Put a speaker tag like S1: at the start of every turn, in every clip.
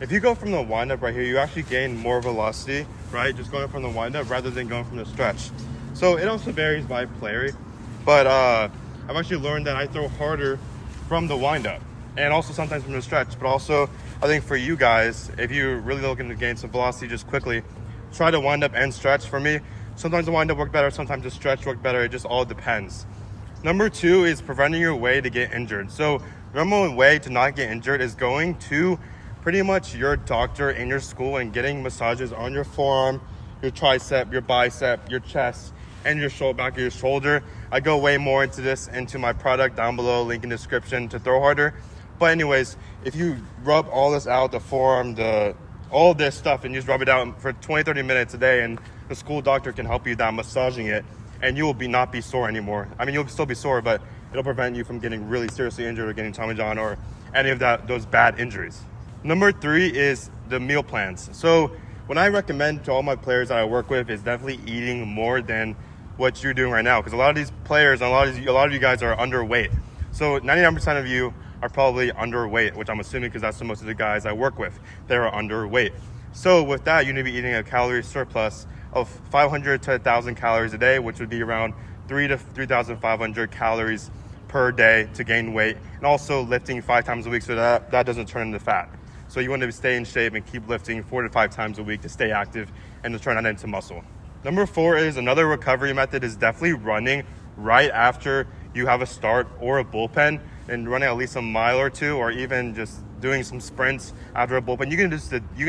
S1: If you go from the windup right here, you actually gain more velocity, right? Just going from the windup rather than going from the stretch. So it also varies by player, but I've actually learned that I throw harder from the windup and also sometimes from the stretch. But also, I think for you guys, if you're really looking to gain some velocity just quickly, try to wind up and stretch. For me, sometimes the wind up work better, sometimes the stretch work better. It just all depends. Number 2 is preventing your way to get injured. So the number one way to not get injured is going to pretty much your doctor in your school and getting massages on your forearm, your tricep, your bicep, your chest, and your shoulder, back of your shoulder. I go way more into this into my product down below, link in description to throw harder. But anyways, if you rub all this out, the forearm, all this stuff, and you just rub it out for 20-30 minutes a day, and the school doctor can help you down massaging it, and you will not be sore anymore. I mean, you'll still be sore, but it'll prevent you from getting really seriously injured or getting Tommy John or any of those bad injuries. Number 3 is the meal plans. So what I recommend to all my players that I work with is definitely eating more than what you're doing right now, because a lot of these players and a lot of you guys are underweight. So 99% of you are probably underweight, which I'm assuming because that's most of the guys I work with. They're underweight. So with that, you need to be eating a calorie surplus of 500 to 1,000 calories a day, which would be around 3 to 3,500 calories per day to gain weight, and also lifting 5 times a week so that doesn't turn into fat. So you want to stay in shape and keep lifting 4 to 5 times a week to stay active and to turn that into muscle. Number 4 is another recovery method is definitely running right after you have a start or a bullpen, and running at least a mile or 2, or even just doing some sprints after a bullpen. You can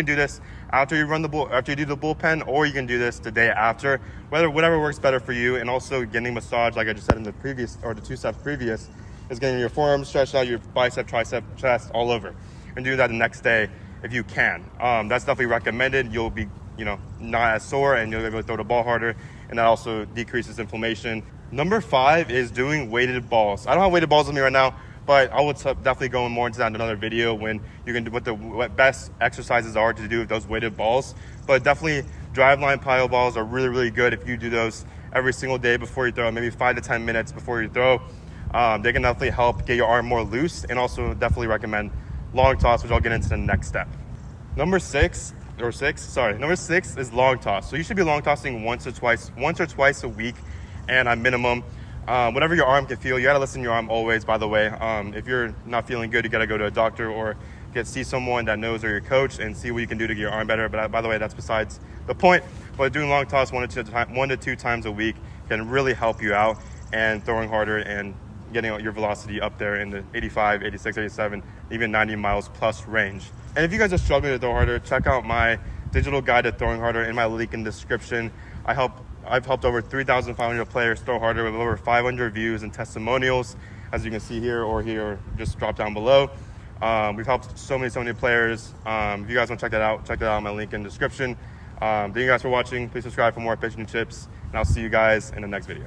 S1: do this after you do the bullpen, or you can do this the day after. Whatever works better for you. And also getting massage, like I just said in the previous or the 2 steps previous, is getting your forearms stretched out, your bicep, tricep, chest, all over, and do that the next day if you can. That's definitely recommended. You'll be not as sore, and you'll be able to throw the ball harder, and that also decreases inflammation. Number 5 is doing weighted balls. I don't have weighted balls with me right now, but I would definitely go more into that in another video when you can do what best exercises are to do with those weighted balls. But definitely driveline plyo balls are really, really good if you do those every single day before you throw, maybe 5 to 10 minutes before you throw. They can definitely help get your arm more loose, and also definitely recommend long toss, which I'll get into the next step. Number 6 is long toss. So you should be long tossing once or twice a week, and a minimum. Whatever your arm can feel, you gotta listen to your arm always, by the way. If you're not feeling good, you gotta go to a doctor or see someone that knows, or your coach, and see what you can do to get your arm better. But by the way, that's besides the point. But doing long toss 1 to 2 times a week can really help you out, and throwing harder and getting your velocity up there in the 85, 86, 87, even 90 miles plus range. And if you guys are struggling to throw harder, check out my digital guide to throwing harder in my link in the description. I've helped over 3,500 players throw harder with over 500 views and testimonials, as you can see here or here, just drop down below. We've helped so many players. If you guys want to check that out on my link in the description. Thank you guys for watching. Please subscribe for more pitching tips, and I'll see you guys in the next video.